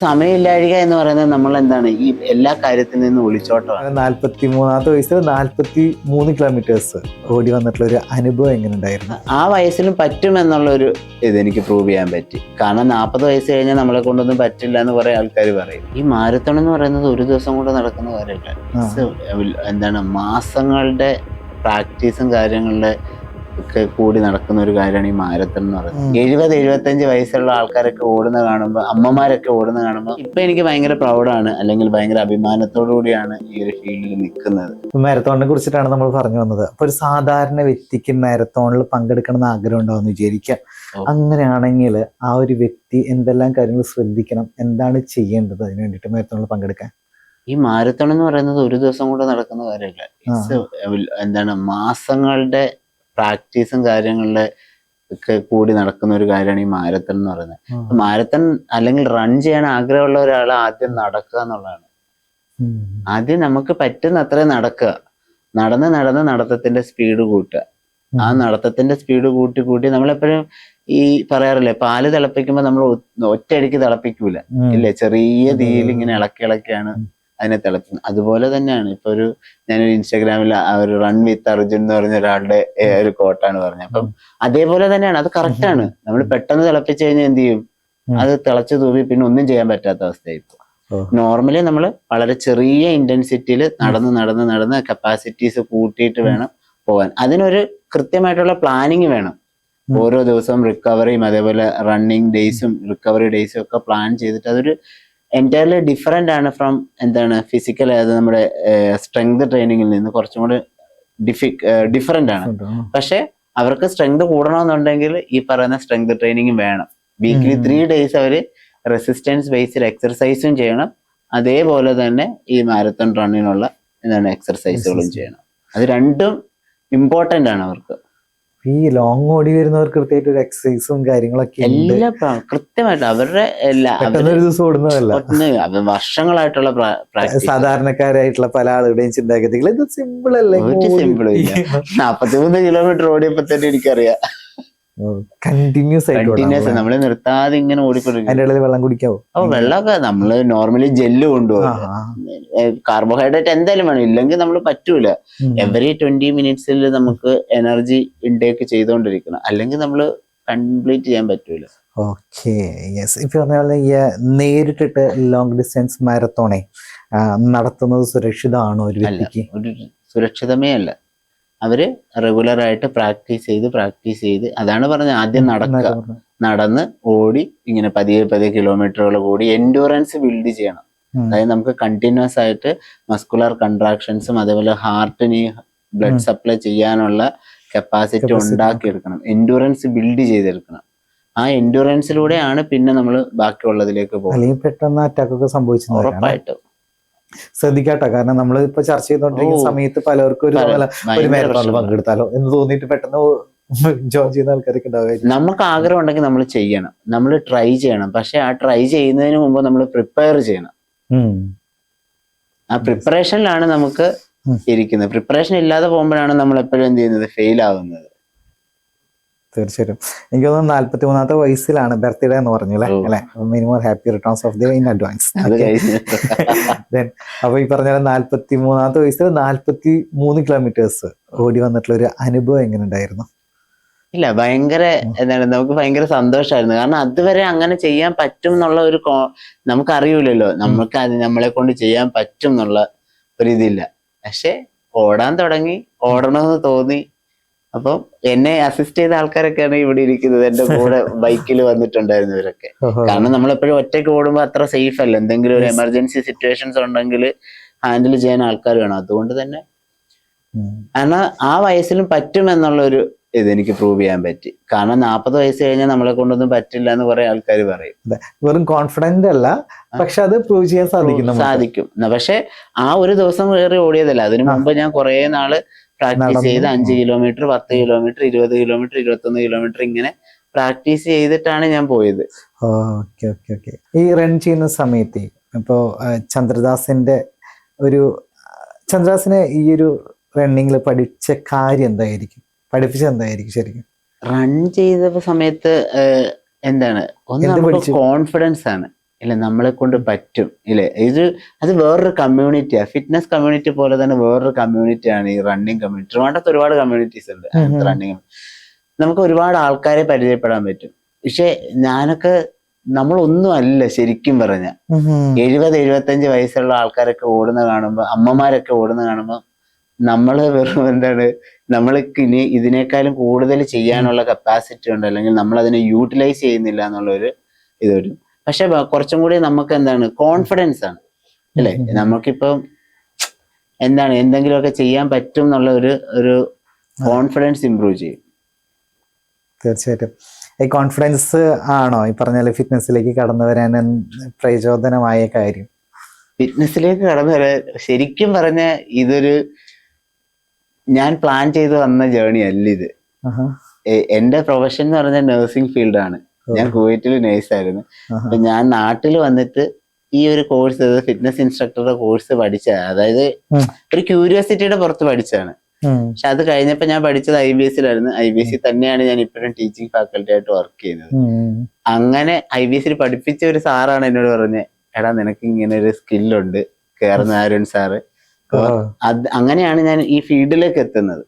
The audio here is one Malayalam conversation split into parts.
സമയമില്ലാഴിക എന്ന് പറയുന്നത് നമ്മൾ എന്താണ് ഈ എല്ലാ കാര്യത്തിൽ നിന്നും ഒളിച്ചോട്ടമാണ്. 43-ാമത്തെ വയസ്സിൽ 43 കിലോമീറ്റേഴ്സ് ഓടി വന്നിട്ടുള്ള ഒരു അനുഭവം എങ്ങനെ ഉണ്ടായിരുന്നു? ആ വയസ്സിലും പറ്റുമെന്നുള്ളൊരു ഇതെനിക്ക് പ്രൂവ് ചെയ്യാൻ പറ്റി. കാരണം 40 വയസ്സ് കഴിഞ്ഞാൽ നമ്മളെ കൊണ്ടൊന്നും പറ്റില്ല എന്ന് കുറെ ആൾക്കാർ പറയും. ഈ മാരത്തോൺ എന്ന് പറയുന്നത് ഒരു ദിവസം കൊണ്ട് നടക്കുന്ന കാര്യമല്ല. എന്താണ് മാസങ്ങളുടെ പ്രാക്ടീസും കാര്യങ്ങളുടെ ഒക്കെ കൂടി നടക്കുന്ന ഒരു കാര്യമാണ് ഈ മാരത്തൺ എന്ന് പറയുന്നത്. 70-75 വയസ്സുള്ള ആൾക്കാരൊക്കെ ഓടുന്ന കാണുമ്പോൾ, അമ്മമാരൊക്കെ ഓടുന്ന കാണുമ്പോൾ ഇപ്പൊ എനിക്ക് ഭയങ്കര പ്രൗഡാണ്, അല്ലെങ്കിൽ ഭയങ്കര അഭിമാനത്തോടു കൂടിയാണ് ഈ ഒരു ഫീൽഡിൽ നിൽക്കുന്നത്. മാരത്തോണിനെ കുറിച്ചിട്ടാണ് നമ്മൾ പറഞ്ഞു വന്നത്. അപ്പൊ ഒരു സാധാരണ വ്യക്തിക്ക് മാരത്തോണിൽ പങ്കെടുക്കണം എന്ന് ആഗ്രഹം ഉണ്ടാവുമെന്ന് വിചാരിക്കാം. അങ്ങനെയാണെങ്കിൽ ആ ഒരു വ്യക്തി എന്തെല്ലാം കാര്യങ്ങൾ ശ്രദ്ധിക്കണം, എന്താണ് ചെയ്യേണ്ടത് അതിന് വേണ്ടിയിട്ട് മാരത്തോണിൽ പങ്കെടുക്കാൻ? ഈ മാരത്തോൺ എന്ന് പറയുന്നത് ഒരു ദിവസം കൊണ്ട് നടക്കുന്ന കാര്യമല്ല. എന്താണ് മാസങ്ങളുടെ പ്രാക്ടീസും കാര്യങ്ങളുടെ ഒക്കെ കൂടി നടക്കുന്ന ഒരു കാര്യമാണ് ഈ മാരത്തൺ എന്ന് പറയുന്നത്. മാരത്തൺ അല്ലെങ്കിൽ റൺ ചെയ്യാൻ ആഗ്രഹമുള്ള ഒരാൾ ആദ്യം നടക്കുക എന്നുള്ളതാണ്. ആദ്യം നമുക്ക് പറ്റുന്ന അത്രയും നടക്കുക, നടന്ന് നടത്തത്തിന്റെ സ്പീഡ് കൂട്ടുക. ആ നടത്തത്തിന്റെ സ്പീഡ് കൂട്ടി നമ്മളെപ്പോഴും ഈ പറയാറില്ലേ, പാല് തിളപ്പിക്കുമ്പോൾ നമ്മൾ ഒറ്റയടിക്ക് തിളപ്പിക്കൂല, ഇല്ലേ, ചെറിയ തീയിൽ ഇങ്ങനെ ഇളക്കിയാണ് അതിനെ തിളപ്പിക്കുന്നത്. അതുപോലെ തന്നെയാണ് ഇപ്പൊ ഞാനൊരു ഇൻസ്റ്റാഗ്രാമിൽ ഒരു റൺ വിത്ത് അർജുൻ എന്ന് പറഞ്ഞ ഒരാളുടെ ഒരു കോട്ടാണ് പറഞ്ഞത്. അപ്പം അതേപോലെ തന്നെയാണ്, അത് കറക്റ്റാണ്. നമ്മൾ പെട്ടെന്ന് തിളപ്പിച്ചു കഴിഞ്ഞാൽ എന്ത് ചെയ്യും, അത് തിളച്ചു തൂവി പിന്നെ ഒന്നും ചെയ്യാൻ പറ്റാത്ത അവസ്ഥയായി പോകും. നോർമലി നമ്മൾ വളരെ ചെറിയ ഇന്റൻസിറ്റിയിൽ നടന്ന് കപ്പാസിറ്റീസ് കൂട്ടിയിട്ട് വേണം പോകാൻ. അതിനൊരു കൃത്യമായിട്ടുള്ള പ്ലാനിങ് വേണം. ഓരോ ദിവസവും റിക്കവറിയും അതേപോലെ റണ്ണിങ് ഡേയ്സും റിക്കവറി ഡേയ്സും ഒക്കെ പ്ലാൻ ചെയ്തിട്ട് അതൊരു എൻറ്റയർലി ഡിഫറെന്റ് ആണ് ഫ്രം ഫിസിക്കൽ, അതായത് നമ്മുടെ സ്ട്രെങ്ത് ട്രെയിനിങ്ങിൽ നിന്ന് കുറച്ചും കൂടി ഡിഫറെന്റ് ആണ്. പക്ഷെ അവർക്ക് സ്ട്രെങ്ത് കൂടണമെന്നുണ്ടെങ്കിൽ ഈ പറയുന്ന സ്ട്രെങ്ത് ട്രെയിനിങ് വേണം. വീക്ക്ലി 3 days അവര് റെസിസ്റ്റൻസ് ബേസ്ഡ് എക്സർസൈസും ചെയ്യണം. അതേപോലെ തന്നെ ഈ മാരത്തൺ റണ്ണിനുള്ള എക്സർസൈസുകളും ചെയ്യണം. അത് രണ്ടും ഇമ്പോർട്ടന്റ് ആണ് അവർക്ക്. ഈ ലോങ് ഓടി വരുന്നവർക്ക് കൃത്യമായിട്ട് ഒരു എക്സസൈസും കാര്യങ്ങളൊക്കെ എല്ലാം കൃത്യമായിട്ട് അവരുടെ ഒരു ദിവസം ഓടുന്നതല്ല, വർഷങ്ങളായിട്ടുള്ള സാധാരണക്കാരായിട്ടുള്ള പല ആളുകളുടെയും ചിന്താഗതികൾ ഇത് സിമ്പിൾ അല്ലേ. സിമ്പിൾ ഇല്ല. 43 കിലോമീറ്റർ ഓടിയപ്പോ തന്നെ എനിക്കറിയാം കണ്ടിന്യൂസ് നമ്മള് നിർത്താതെ ഇങ്ങനെ ഓടിക്കൊണ്ടിരിക്കും. അതിന്റെ ഇടയിൽ വെള്ളം കുടിക്കാവോ? വെള്ളമൊക്കെ നമ്മള് നോർമലി ജെല്ല് കൊണ്ടുപോകും. കാർബോഹൈഡ്രേറ്റ് എന്തായാലും വേണം, ഇല്ലെങ്കിൽ നമ്മൾ പറ്റൂല. എവറി 20 minutes നമുക്ക് എനർജി ഇൻടേക്ക് ചെയ്തുകൊണ്ടിരിക്കണം, അല്ലെങ്കിൽ നമ്മള് കംപ്ലീറ്റ് ചെയ്യാൻ പറ്റൂല. Okay, yes. ഇപ്പൊ പറഞ്ഞ പോലെ നേരിട്ടിട്ട് ലോങ് ഡിസ്റ്റൻസ് മാരത്തോണെ നടത്തുന്നത് സുരക്ഷിതമാണോ ഒരു വ്യക്തിക്ക്? ഒരു സുരക്ഷിതമേ അല്ല. അവര് റെഗുലർ ആയിട്ട് പ്രാക്ടീസ് ചെയ്ത് അതാണ് പറഞ്ഞത്, ആദ്യം നടന്ന് ഓടി ഇങ്ങനെ പതിയെ കിലോമീറ്ററുകൾ കൂടി എൻഡ്യൂറൻസ് ബിൽഡ് ചെയ്യണം. അതായത് നമുക്ക് കണ്ടിന്യൂസ് ആയിട്ട് മസ്കുലർ കൺട്രാക്ഷൻസും അതേപോലെ ഹാർട്ടിന് ബ്ലഡ് സപ്ലൈ ചെയ്യാനുള്ള കപ്പാസിറ്റി ഉണ്ടാക്കിയെടുക്കണം. എൻഡ്യൂറൻസ് ബിൽഡ് ചെയ്തെടുക്കണം. ആ എൻഡ്യൂറൻസിലൂടെയാണ് പിന്നെ നമ്മൾ ബാക്കിയുള്ളതിലേക്ക് പോകുന്നത്. പെട്ടെന്ന് അറ്റാക്ക് ഒക്കെ സംഭവിച്ചു ഉറപ്പായിട്ടും ശ്രദ്ധിക്കാട്ടോ. കാരണം നമ്മൾ ഇപ്പൊ ചർച്ച ചെയ്തോണ്ടിരിക്കുന്ന സമയത്ത് പലർക്കും ഒരു മാരത്തോണിൽ പങ്കെടുത്താലോ എന്ന് തോന്നിയിട്ട് പെട്ടെന്ന് ജോയിൻ ചെയ്യുന്ന ആൾക്കാരൊക്കെ ഉണ്ടാവുക. നമുക്ക് ആഗ്രഹം ഉണ്ടെങ്കിൽ നമ്മൾ ചെയ്യണം, നമ്മൾ ട്രൈ ചെയ്യണം. പക്ഷെ ആ ട്രൈ ചെയ്യുന്നതിന് മുമ്പ് നമ്മൾ പ്രിപ്പയർ ചെയ്യണം. ആ പ്രിപ്പറേഷനിലാണ് നമുക്ക് ഇരിക്കുന്നത്. പ്രിപ്പറേഷൻ ഇല്ലാതെ പോകുമ്പോഴാണ് നമ്മൾ എപ്പോഴും എന്ത് ചെയ്യുന്നത്, ഫെയിൽ ആവുന്നത്. തീർച്ചയായിട്ടും. എനിക്ക് തോന്നുന്നു 43-ാമത്തെ വയസ്സിലാണ് ബർത്ത്ഡേ എന്ന് പറഞ്ഞല്ലേ അല്ലെ? Minimum happy returns of the in advance. അപ്പൊ ഈ പറഞ്ഞ 43-ാമത്തെ വയസ്സിൽ 43 കിലോമീറ്റേഴ്സ് ഓടി വന്നിട്ടുള്ള ഒരു അനുഭവം എങ്ങനെ ഉണ്ടായിരുന്നു? ഇല്ല, ഭയങ്കര നമുക്ക് ഭയങ്കര സന്തോഷമായിരുന്നു. കാരണം അതുവരെ അങ്ങനെ ചെയ്യാൻ പറ്റും എന്നുള്ള ഒരു നമുക്ക് അറിയൂലല്ലോ, നമുക്ക് അത് നമ്മളെ കൊണ്ട് ചെയ്യാൻ പറ്റും എന്നുള്ള ഒരു ഇതില്ല. പക്ഷെ ഓടാൻ തുടങ്ങി, ഓടണമെന്ന് തോന്നി. അപ്പം എന്നെ അസിസ്റ്റ് ചെയ്ത ആൾക്കാരൊക്കെയാണ് ഇവിടെ ഇരിക്കുന്നത്, എന്റെ കൂടെ ബൈക്കിൽ വന്നിട്ടുണ്ടായിരുന്നു ഇവരൊക്കെ. കാരണം നമ്മളെപ്പോഴും ഒറ്റയ്ക്ക് ഓടുമ്പോൾ അത്ര സേഫ് അല്ല. എന്തെങ്കിലും ഒരു എമർജൻസി സിറ്റുവേഷൻസ് ഉണ്ടെങ്കിൽ ഹാൻഡിൽ ചെയ്യാൻ ആൾക്കാർ വേണം. അതുകൊണ്ട് തന്നെ കാരണം ആ വയസ്സിലും പറ്റുമെന്നുള്ള ഒരു ഇതെനിക്ക് പ്രൂവ് ചെയ്യാൻ പറ്റി. കാരണം 40 വയസ്സ് കഴിഞ്ഞാൽ നമ്മളെ കൊണ്ടൊന്നും പറ്റില്ല എന്ന് കുറെ ആൾക്കാർ പറയും. വെറും കോൺഫിഡന്റ് അല്ല, പക്ഷെ അത് പ്രൂവ് ചെയ്യാൻ സാധിക്കും. പക്ഷെ ആ ഒരു ദിവസം കയറി ഓടിയതല്ല. അതിനു മുമ്പ് ഞാൻ കുറെ നാള് പ്രാക്ടീസ് ചെയ്ത് 5 കിലോമീറ്റർ 10 കിലോമീറ്റർ 20 കിലോമീറ്റർ 21 കിലോമീറ്റർ ഇങ്ങനെ പ്രാക്ടീസ് ചെയ്തിട്ടാണ് ഞാൻ പോയത്. ഈ റൺ ചെയ്യുന്ന സമയത്ത് ഇപ്പോ ചന്ദ്രദാസിനെ ഈ ഒരു റണ്ണിങ്ങിൽ പഠിപ്പിച്ചത് എന്തായിരിക്കും ശരിക്കും? റൺ ചെയ്ത സമയത്ത് ഒന്ന് കോൺഫിഡൻസ് ആണ്. ഇല്ല നമ്മളെ കൊണ്ട് പറ്റും ഇല്ലേ. അത് വേറൊരു കമ്മ്യൂണിറ്റിയാ, ഫിറ്റ്നസ് കമ്മ്യൂണിറ്റി പോലെ തന്നെ വേറൊരു കമ്മ്യൂണിറ്റിയാണ് ഈ റണ്ണിങ് കമ്മ്യൂണിറ്റി. ട്രിവാൻഡ്രത്ത് ഒരുപാട് കമ്മ്യൂണിറ്റീസ് ഉണ്ട് റണ്ണിങ്. നമുക്ക് ഒരുപാട് ആൾക്കാരെ പരിചയപ്പെടാൻ പറ്റും. പക്ഷെ ഞാനൊക്കെ നമ്മളൊന്നും അല്ല ശരിക്കും പറഞ്ഞ 70-75 വയസ്സുള്ള ആൾക്കാരൊക്കെ ഓടുന്ന കാണുമ്പോ, അമ്മമാരൊക്കെ ഓടുന്ന കാണുമ്പോ നമ്മള് വെറും എന്താണ്, നമ്മൾക്ക് ഇനി ഇതിനേക്കാളും കൂടുതൽ ചെയ്യാനുള്ള കപ്പാസിറ്റി ഉണ്ട്, അല്ലെങ്കിൽ നമ്മൾ അതിനെ യൂട്ടിലൈസ് ചെയ്യുന്നില്ല എന്നുള്ളൊരു ഇത് വരും. പക്ഷെ കുറച്ചും കൂടി നമുക്ക് എന്താണ് കോൺഫിഡൻസ് ആണ് അല്ലെ, നമുക്കിപ്പം എന്താണ് എന്തെങ്കിലുമൊക്കെ ചെയ്യാൻ പറ്റും എന്നുള്ള ഒരു കോൺഫിഡൻസ് ഇമ്പ്രൂവ് ചെയ്യും. തീർച്ചയായിട്ടും ഈ കോൺഫിഡൻസ് ആണോ ഈ പറഞ്ഞ ഫിറ്റ്നസ്സിലേക്ക് കടന്നു വരാൻ പ്രചോദനമായ കാര്യം? ഫിറ്റ്നസ്സിലേക്ക് കടന്നു വരാൻ ശരിക്കും പറഞ്ഞ ഇതൊരു ഞാൻ പ്ലാൻ ചെയ്ത് വന്ന ജേർണി അല്ല ഇത്. എന്റെ പ്രൊഫഷൻ എന്ന് പറഞ്ഞാൽ നഴ്സിംഗ് ഫീൽഡാണ്. ഞാൻ കുവൈറ്റിൽ നേഴ്സായിരുന്നു. അപ്പൊ ഞാൻ നാട്ടിൽ വന്നിട്ട് ഈ ഒരു കോഴ്സ്, ഫിറ്റ്നസ് ഇൻസ്ട്രക്ടറുടെ കോഴ്സ് പഠിച്ച, അതായത് ഒരു ക്യൂരിയോസിറ്റിയുടെ പുറത്ത് പഠിച്ചതാണ്. പക്ഷെ അത് കഴിഞ്ഞപ്പോ ഞാൻ പഠിച്ചത് IBSലായിരുന്നു. IBS തന്നെയാണ് ഞാൻ ഇപ്പോഴും ടീച്ചിങ് ഫാക്കൽറ്റി ആയിട്ട് വർക്ക് ചെയ്യുന്നത്. അങ്ങനെ IBSൽ പഠിപ്പിച്ച ഒരു സാറാണ് എന്നോട് പറഞ്ഞത്, എടാ നിനക്ക് ഇങ്ങനെ ഒരു സ്കില്ലുണ്ട്, കേറുന്ന അരുൺ സാറ്. അങ്ങനെയാണ് ഞാൻ ഈ ഫീൽഡിലേക്ക് എത്തുന്നത്.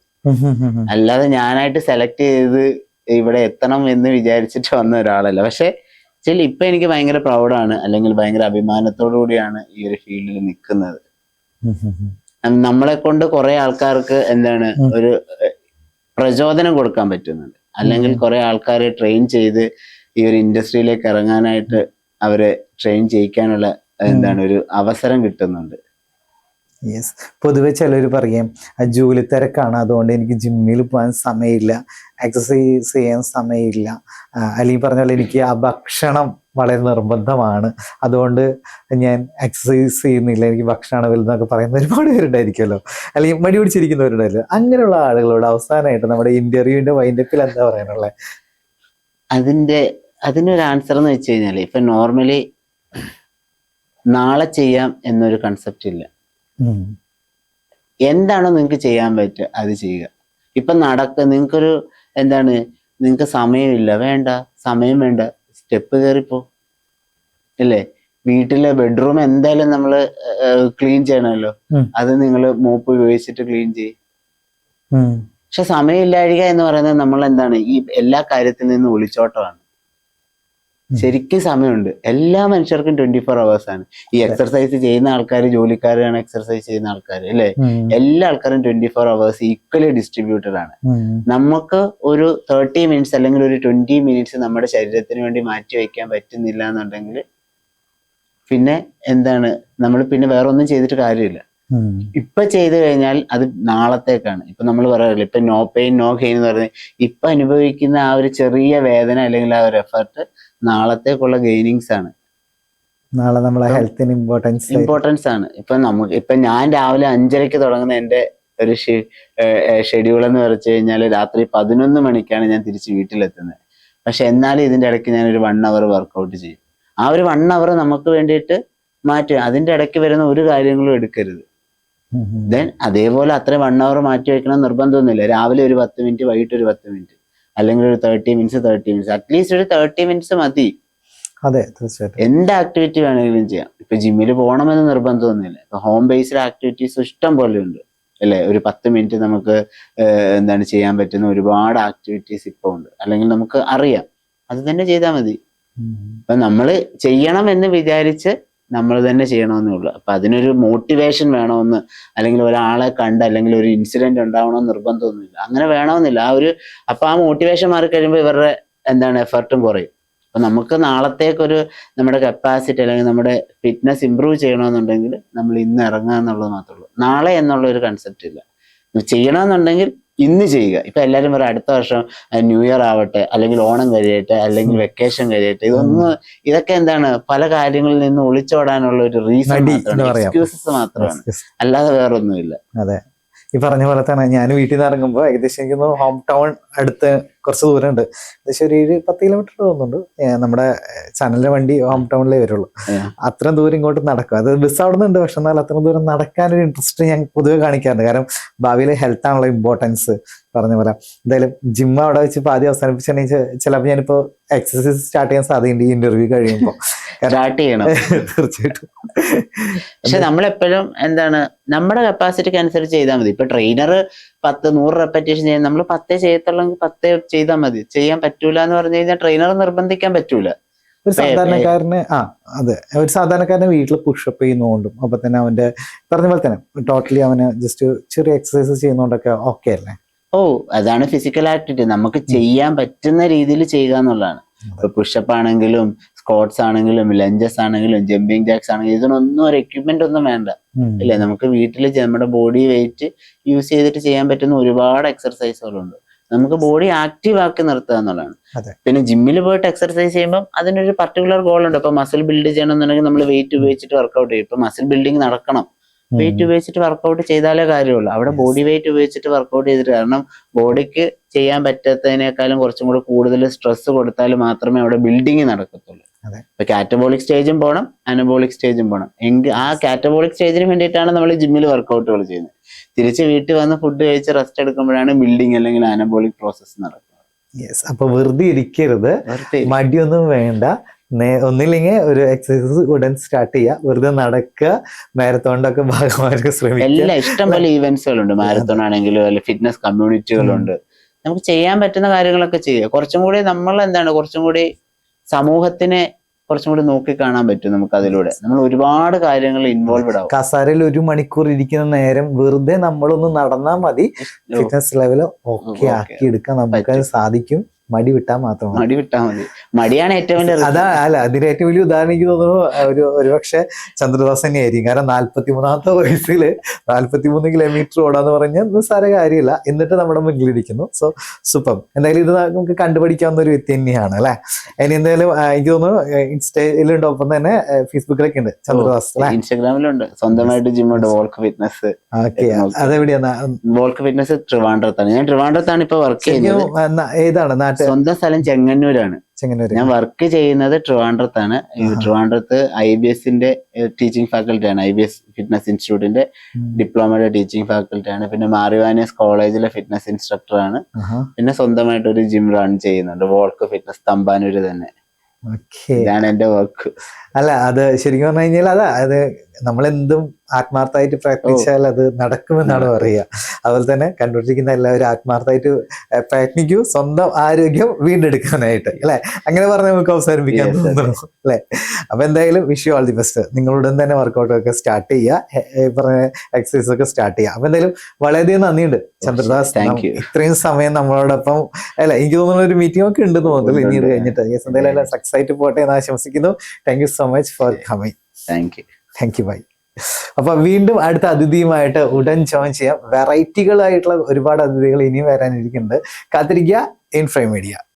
അല്ലാതെ ഞാനായിട്ട് സെലക്ട് ചെയ്ത് ഇവിടെ എത്തണം എന്ന് വിചാരിച്ചിട്ട് വന്ന ഒരാളല്ല. പക്ഷെ ഇപ്പൊ എനിക്ക് ഭയങ്കര പ്രൗഡാണ്, അല്ലെങ്കിൽ ഭയങ്കര അഭിമാനത്തോടു കൂടിയാണ് ഈ ഒരു ഫീൽഡിൽ നിൽക്കുന്നത്. നമ്മളെ കൊണ്ട് കുറെ ആൾക്കാർക്ക് എന്താണ് ഒരു പ്രചോദനം കൊടുക്കാൻ പറ്റുന്നുണ്ട്, അല്ലെങ്കിൽ കുറെ ആൾക്കാരെ ട്രെയിൻ ചെയ്ത് ഈ ഒരു ഇൻഡസ്ട്രിയിലേക്ക് ഇറങ്ങാനായിട്ട് അവരെ ട്രെയിൻ ചെയ്യിക്കാനുള്ള എന്താണ് ഒരു അവസരം കിട്ടുന്നുണ്ട്. യെസ്, പൊതുവെ ചിലർ പറയും ജോലി തിരക്കാണ്, അതുകൊണ്ട് എനിക്ക് ജിമ്മിൽ പോകാൻ സമയമില്ല, എക്സസൈസ് ചെയ്യാൻ സമയമില്ല, അല്ലെങ്കിൽ പറഞ്ഞ പോലെ എനിക്ക് ആ ഭക്ഷണം വളരെ നിർബന്ധമാണ്, അതുകൊണ്ട് ഞാൻ എക്സസൈസ് ചെയ്യുന്നില്ല, എനിക്ക് ഭക്ഷണമാണ് വലുതെന്നൊക്കെ പറയുന്ന ഒരുപാട് പേരുണ്ടായിരിക്കുമല്ലോ, അല്ലെങ്കിൽ മടി പിടിച്ചിരിക്കുന്നവരുണ്ടായിരുന്നു. അങ്ങനെയുള്ള ആളുകളോട് അവസാനമായിട്ട് നമ്മുടെ ഇന്റർവ്യൂവിന്റെ വൈൻഡപ്പിൽ എന്താ പറയാനുള്ളത്? അതിനൊരു ആൻസർ എന്ന് വെച്ച് കഴിഞ്ഞാല്, ഇപ്പൊ നോർമലി നാളെ ചെയ്യാം എന്നൊരു കൺസെപ്റ്റ് ഇല്ല. എന്താണോ നിങ്ങൾക്ക് ചെയ്യാൻ പറ്റുക അത് ചെയ്യുക. ഇപ്പൊ നിങ്ങൾക്കൊരു എന്താണ്, നിങ്ങൾക്ക് സമയമില്ല, വേണ്ട, സമയം വേണ്ട, സ്റ്റെപ്പ് കയറിപ്പോ അല്ലേ. വീട്ടിലെ ബെഡ്റൂം എന്തായാലും നമ്മള് ക്ലീൻ ചെയ്യണമല്ലോ, അത് നിങ്ങൾ മോപ്പ് ഉപയോഗിച്ചിട്ട് ക്ലീൻ ചെയ്യും. പക്ഷെ സമയമില്ലാഴിക എന്ന് പറയുന്നത് നമ്മൾ എന്താണ്, ഈ എല്ലാ കാര്യത്തിൽ നിന്നും ഒളിച്ചോട്ടമാണ്. ശരിക്കും സമയമുണ്ട്, എല്ലാ മനുഷ്യർക്കും 24 hours ആണ്. ഈ എക്സർസൈസ് ചെയ്യുന്ന ആൾക്കാർ, ജോലിക്കാരാണ് എക്സർസൈസ് ചെയ്യുന്ന ആൾക്കാർ അല്ലെ, എല്ലാ ആൾക്കാരും 24 hours ഈക്വലി ഡിസ്ട്രിബ്യൂട്ടഡ് ആണ്. നമുക്ക് ഒരു 30 minutes അല്ലെങ്കിൽ ഒരു 20 minutes നമ്മുടെ ശരീരത്തിന് വേണ്ടി മാറ്റി വയ്ക്കാൻ പറ്റുന്നില്ല എന്നുണ്ടെങ്കിൽ പിന്നെ എന്താണ്, നമ്മൾ പിന്നെ വേറെ ഒന്നും ചെയ്തിട്ട് കാര്യമില്ല. ഇപ്പൊ ചെയ്തു കഴിഞ്ഞാൽ അത് നാളത്തേക്കാണ്. ഇപ്പൊ നമ്മൾ പറയാറില്ല, ഇപ്പൊ നോ പെയിൻ നോ ഗെയിൻ എന്ന് പറഞ്ഞാൽ ഇപ്പൊ അനുഭവിക്കുന്ന ആ ഒരു ചെറിയ വേദന അല്ലെങ്കിൽ ആ ഒരു എഫർട്ട് നാളത്തേക്കുള്ള ഗെയിനിങ്സ് ആണ്. നാളെ നമ്മളെ ഹെൽത്തിന് ഇമ്പോർട്ടൻസ് ആണ്. ഇപ്പൊ ഞാൻ രാവിലെ 5:30 തുടങ്ങുന്ന എന്റെ ഒരു ഷെഡ്യൂൾ എന്ന് വെച്ച് കഴിഞ്ഞാൽ രാത്രി 11 മണിക്കാണ് ഞാൻ തിരിച്ച് വീട്ടിലെത്തുന്നത്. പക്ഷെ എന്നാലും ഇതിന്റെ ഇടയ്ക്ക് ഞാൻ ഒരു 1 hour വർക്കൗട്ട് ചെയ്യും. ആ ഒരു 1 hour നമുക്ക് വേണ്ടിയിട്ട് മാറ്റി, അതിന്റെ ഇടയ്ക്ക് വരുന്ന ഒരു കാര്യങ്ങളും എടുക്കരുത്. ദെൻ അതേപോലെ അത്ര 1 hour മാറ്റി വെക്കണം നിർബന്ധമൊന്നുമില്ല. രാവിലെ ഒരു 10 minutes, വൈകിട്ട് ഒരു 10 minutes, അല്ലെങ്കിൽ ഒരു 30 minutes, അറ്റ്ലീസ്റ്റ് ഒരു 30 minutes മതി. അതെ, തീർച്ചയായിട്ടും എന്ത് ആക്ടിവിറ്റി വേണമെങ്കിലും ചെയ്യാം. ഇപ്പൊ ജിമ്മിൽ പോകണമെന്ന് നിർബന്ധമൊന്നുമില്ല. ഇപ്പൊ ഹോം ബേസ്ഡ് ആക്ടിവിറ്റീസ് ഇഷ്ടം പോലെ ഉണ്ട് അല്ലെ. ഒരു 10 minutes നമുക്ക് എന്താണ് ചെയ്യാൻ പറ്റുന്ന ഒരുപാട് ആക്ടിവിറ്റീസ് ഇപ്പൊ ഉണ്ട്, അല്ലെങ്കിൽ നമുക്ക് അറിയാം, അത് തന്നെ ചെയ്താൽ മതി. അപ്പൊ നമ്മള് ചെയ്യണം എന്ന് വിചാരിച്ച് നമ്മൾ തന്നെ ചെയ്യണമെന്നേ ഉള്ളൂ. അപ്പൊ അതിനൊരു മോട്ടിവേഷൻ വേണമെന്ന്, അല്ലെങ്കിൽ ഒരാളെ കണ്ട്, അല്ലെങ്കിൽ ഒരു ഇൻസിഡന്റ് ഉണ്ടാവണമെന്ന് നിർബന്ധമൊന്നുമില്ല. അങ്ങനെ വേണമെന്നില്ല. അപ്പൊ ആ മോട്ടിവേഷൻ മാറിക്കഴിയുമ്പോൾ ഇവരുടെ എന്താണ് എഫർട്ടും കുറയും. അപ്പൊ നമുക്ക് നാളത്തേക്കൊരു നമ്മുടെ കപ്പാസിറ്റി അല്ലെങ്കിൽ നമ്മുടെ ഫിറ്റ്നസ് ഇമ്പ്രൂവ് ചെയ്യണമെന്നുണ്ടെങ്കിൽ നമ്മൾ ഇന്ന് ഇറങ്ങുക എന്നുള്ളത് മാത്രമേ ഉള്ളൂ. നാളെ എന്നുള്ള ഒരു കൺസെപ്റ്റ് ഇല്ല. ചെയ്യണമെന്നുണ്ടെങ്കിൽ ഇന്ന് ചെയ്യുക. ഇപ്പൊ എല്ലാരും പറയും അടുത്ത വർഷം ന്യൂ ഇയർ ആവട്ടെ, അല്ലെങ്കിൽ ഓണം കഴിയട്ടെ, അല്ലെങ്കിൽ വെക്കേഷൻ കഴിയട്ടെ. ഇതൊക്കെ എന്താണ്, പല കാര്യങ്ങളിൽ നിന്ന് ഒളിച്ചോടാനുള്ള ഒരു റീസൺ മാത്രമാണ്, എക്സ്ക്യൂസസ് മാത്രമാണ്, അല്ലാതെ വേറൊന്നുമില്ല. അതെ, ഈ പറഞ്ഞ പോലെ തന്നെ ഞാൻ വീട്ടിൽ നിന്ന് ഇറങ്ങുമ്പോൾ ഏകദേശം എനിക്ക് ഹോം ടൗൺ അടുത്ത് കുറച്ച് ദൂരമുണ്ട്, ഏകദേശം ഒരു 7-10 കിലോമീറ്റർ തോന്നുന്നുണ്ട്. നമ്മുടെ ചാനലിന്റെ വണ്ടി ഹോം ടൗണിലേ വരുള്ളൂ. അത്രയും ദൂരം ഇങ്ങോട്ട് നടക്കും. അത് ബസ് അവിടെ നിന്നുണ്ട്, പക്ഷെ എന്നാൽ അത്രയും ദൂരം നടക്കാനൊരു ഇൻട്രസ്റ്റ് ഞാൻ പൊതുവെ കാണിക്കാറുണ്ട്. കാരണം ഭാവിയിലെ ഹെൽത്ത് ആണല്ലോ ഇമ്പോർട്ടൻസ് പറഞ്ഞ പോലെ. എന്തായാലും ജിം അവിടെ വെച്ച് ആദ്യം അവസാനിപ്പിച്ചിട്ടുണ്ടെങ്കിൽ ചിലപ്പോൾ ഞാനിപ്പോ എക്സസൈസ് സ്റ്റാർട്ട് ചെയ്യാൻ സാധ്യതയുണ്ട് ഈ ഇന്റർവ്യൂ കഴിയുമ്പോൾ. സ്റ്റാർട്ട് ചെയ്യണം തീർച്ചയായിട്ടും. പക്ഷെ നമ്മളെപ്പോഴും എന്താണ് നമ്മുടെ കപ്പാസിറ്റിക്ക് അനുസരിച്ച് ചെയ്താൽ മതി. ഇപ്പൊ ട്രെയിനർ 100 റെപ്പറ്റേഷൻ ചെയ്യാൻ നമ്മൾ 10 ചെയ്യത്തുള്ളെങ്കിൽ 10 ചെയ്താൽ മതി. ചെയ്യാൻ പറ്റൂല എന്ന് പറഞ്ഞു കഴിഞ്ഞാൽ ട്രെയിനർ നിർബന്ധിക്കാൻ പറ്റൂല. ഒരു സാധാരണക്കാരന് അതെ, ഒരു സാധാരണക്കാരനെ വീട്ടിൽ പുഷപ്പ് ചെയ്യുന്നതുകൊണ്ടും അപ്പൊ തന്നെ അവന്റെ പറഞ്ഞ പോലെ തന്നെ ടോട്ടലി അവന് ജസ്റ്റ് ചെറിയ എക്സസൈസ് ചെയ്യുന്നതുകൊണ്ടൊക്കെ ഓക്കെ അല്ലേ? അതാണ് ഫിസിക്കൽ ആക്ടിവിറ്റി. നമുക്ക് ചെയ്യാൻ പറ്റുന്ന രീതിയിൽ ചെയ്യുക എന്നുള്ളതാണ്. ഇപ്പൊ പുഷപ്പ് ആണെങ്കിലും സ്ക്വാട്സ് ആണെങ്കിലും ലഞ്ചസ് ആണെങ്കിലും ജമ്പിങ് ജാക്സ് ആണെങ്കിലും ഇതിനൊന്നും ഒരു എക്യുപ്മെന്റ് ഒന്നും വേണ്ട ഇല്ലേ. നമുക്ക് വീട്ടിൽ നമ്മുടെ ബോഡി വെയിറ്റ് യൂസ് ചെയ്തിട്ട് ചെയ്യാൻ പറ്റുന്ന ഒരുപാട് എക്സർസൈസുകളുണ്ട്. നമുക്ക് ബോഡി ആക്റ്റീവ് ആക്കി നിർത്തുക എന്നുള്ളതാണ്. പിന്നെ ജിമ്മിൽ പോയിട്ട് എക്സർസൈസ് ചെയ്യുമ്പോൾ അതിനൊരു പർട്ടിക്കുലർ ഗോൾ ഉണ്ട്. ഇപ്പൊ മസിൽ ബിൽഡ് ചെയ്യണമെന്നുണ്ടെങ്കിൽ നമ്മൾ വെയിറ്റ് ഉപയോഗിച്ചിട്ട് വർക്ക്ഔട്ട് ചെയ്യും. ഇപ്പൊ മസിൽ ബിൽഡിംഗ് നടക്കണം, വെയിറ്റ് ഉപയോഗിച്ചിട്ട് വർക്ക്ഔട്ട് ചെയ്താലേ കാര്യമുള്ളൂ. അവിടെ ബോഡി വെയിറ്റ് ഉപയോഗിച്ചിട്ട് വർക്ക്ഔട്ട് ചെയ്തിട്ട്, കാരണം ബോഡിക്ക് ചെയ്യാൻ പറ്റാത്തതിനേക്കാളും കുറച്ചും കൂടെ കൂടുതൽ സ്ട്രെസ് കൊടുത്താൽ മാത്രമേ അവിടെ ബിൽഡിങ് നടക്കത്തുള്ളൂ. ഇപ്പൊ കാറ്റബോളിക് സ്റ്റേജും പോകണം, അനബോളിക് സ്റ്റേജും പോകണം. എങ്കിൽ ആ കാറ്റബോളിക് സ്റ്റേജിന് വേണ്ടിയിട്ടാണ് നമ്മൾ ജിമ്മിൽ വർക്ക്ഔട്ടുകൾ ചെയ്യുന്നത്. തിരിച്ച് വീട്ടിൽ വന്ന് ഫുഡ് കഴിച്ച് റെസ്റ്റ് എടുക്കുമ്പോഴാണ് ബിൽഡിംഗ് അല്ലെങ്കിൽ അനബോളിക് പ്രോസസ്സ് നടക്കുന്നത്. അപ്പൊ വെറുതെ ഇരിക്കരുത്, മടിയൊന്നും വേണ്ട. ഒന്നില്ലെങ്കിൽ ഒരു എക്സസൈസ് ഉടൻ സ്റ്റാർട്ട് ചെയ്യുക, വെറുതെ നടക്കുക, മാരത്തോണിന്റെ ഒക്കെ ഭാഗമായിട്ട് ശ്രമിക്കുക. എല്ലാ ഇഷ്ടംപോലെ ഈവന്റ്സുകളുണ്ട്, മാരത്തോൺ ആണെങ്കിലും അല്ലെ ഫിറ്റ്നസ് കമ്മ്യൂണിറ്റികളുണ്ട്. നമുക്ക് ചെയ്യാൻ പറ്റുന്ന കാര്യങ്ങളൊക്കെ ചെയ്യുക. കുറച്ചും കൂടി നമ്മൾ എന്താണ് കുറച്ചും കൂടി സമൂഹത്തിനെ കുറച്ചും കൂടി നോക്കി കാണാൻ പറ്റും നമുക്ക് അതിലൂടെ. നമ്മൾ ഒരുപാട് കാര്യങ്ങൾ ഇൻവോൾവ്ഡ് ആവും. കസാരയിൽ 1 മണിക്കൂർ ഇരിക്കുന്ന നേരം വെറുതെ നമ്മളൊന്ന് നടന്നാൽ മതി, ഫിറ്റ്നസ് ലെവൽ ഓക്കെ ആക്കി എടുക്കാൻ നമുക്ക് സാധിക്കും. മടി വിട്ടാൽ മാത്രം മതി. മടിയാണ് ഏറ്റവും വലിയ അതിന് ഏറ്റവും വലിയ ഉദാഹരണം എനിക്ക് തോന്നുന്നു ഒരുപക്ഷെ ചന്ദ്രദാസ് തന്നെയായിരിക്കും. കാരണം 43-ാമത്തെ വയസ്സിൽ 43 കിലോമീറ്റർ ഓടാന്ന് പറഞ്ഞാൽ നിസ്സാര കാര്യമില്ല. എന്നിട്ട് നമ്മുടെ മുന്നിലിരിക്കുന്നു. So super. എന്തായാലും ഇത് നമുക്ക് കണ്ടുപിടിക്കാവുന്ന ഒരു വ്യക്തി തന്നെയാണ് അല്ലെ. ഇനി എന്തായാലും എനിക്ക് തോന്നുന്നു ഇൻസ്റ്റയിലുണ്ട്, ഒപ്പം തന്നെ ഫേസ്ബുക്കിലൊക്കെ ഉണ്ട് ചന്ദ്രദാസ്. ഇൻസ്റ്റാഗ്രാമിലുണ്ട്, സ്വന്തമായിട്ട് ജിമ്മുണ്ട്, വോൾക്ക് ഫിറ്റ്നസ്. അതെവിടെയാണ്? വോൾക്ക് ഫിറ്റ്നസ് ട്രിവാൻഡ്രത്താണ്. ഞാൻ ട്രിവാൻഡ്രത്താണ് ഇപ്പൊ വർക്ക് ചെയ്യുന്നത്. ഏതാണ് നാട്ടിൽ? സ്വന്തം സ്ഥലം ചെങ്ങന്നൂരാണ്. ഞാൻ വർക്ക് ചെയ്യുന്നത് ട്രിവാൻഡ്രത്താണ്. ട്രിവാൻഡ്രത്ത് IBSന്റെ ടീച്ചിങ് ഫാക്കൽറ്റിയാണ്. IBS ഫിറ്റ്നസ് ഇൻസ്റ്റിറ്റ്യൂട്ടിന്റെ ഡിപ്ലോമയുടെ ടീച്ചിങ് ഫാക്കൽറ്റിയാണ്. പിന്നെ മാറിവാനിയസ് കോളേജിലെ ഫിറ്റ്നസ് ഇൻസ്ട്രക്ടറാണ്. പിന്നെ സ്വന്തമായിട്ട് ഒരു ജിം റൺ ചെയ്യുന്നുണ്ട്, വോൾക്ക് ഫിറ്റ്നസ്, തമ്പാനൂര് തന്നെ. ഇതാണ് എന്റെ വർക്ക്. അല്ല, അത് ശരിക്കും പറഞ്ഞു കഴിഞ്ഞാൽ അത് നമ്മളെന്തും ആത്മാർത്ഥമായിട്ട് പ്രയത്നിച്ചാൽ അത് നടക്കുമെന്നാണ് പറയുക. അതുപോലെ തന്നെ കണ്ടുപിടിക്കുന്ന എല്ലാവരും ആത്മാർത്ഥമായിട്ട് പ്രയത്നിക്കൂ, സ്വന്തം ആരോഗ്യം വീണ്ടെടുക്കാനായിട്ട് അല്ലെ. അങ്ങനെ പറഞ്ഞ് നമുക്ക് അവസാനിപ്പിക്കാൻ തോന്നുന്നു അല്ലെ. അപ്പൊ എന്തായാലും wish you all the best. നിങ്ങളുടൻ തന്നെ വർക്കൗട്ട് ഒക്കെ സ്റ്റാർട്ട് ചെയ്യുക, പറഞ്ഞ എക്സസൈസ് ഒക്കെ സ്റ്റാർട്ട് ചെയ്യുക. അപ്പൊ എന്തായാലും വളരെയധികം നന്ദിയുണ്ട് ചന്ദ്രദാസ്, ഇത്രയും സമയം നമ്മളോടൊപ്പം. അല്ല, എനിക്ക് തോന്നുന്ന ഒരു മീറ്റിംഗ് ഒക്കെ ഉണ്ട് തോന്നുന്നു ഇനി ഇത് കഴിഞ്ഞിട്ട്. എന്തായാലും സക്സസ് ആയിട്ട് പോട്ടെ എന്ന് ആശംസിക്കുന്നു. Thank you so much for coming. Thank you. Bye. അപ്പൊ വീണ്ടും അടുത്ത അതിഥിയുമായിട്ട് ഉടൻ ജോയിൻ ചെയ്യാം. വെറൈറ്റികളായിട്ടുള്ള ഒരുപാട് അതിഥികൾ ഇനിയും വരാനിരിക്കുന്നുണ്ട്. കാത്തിരിക്കുക. ഇൻഫ്രൈ മീഡിയ.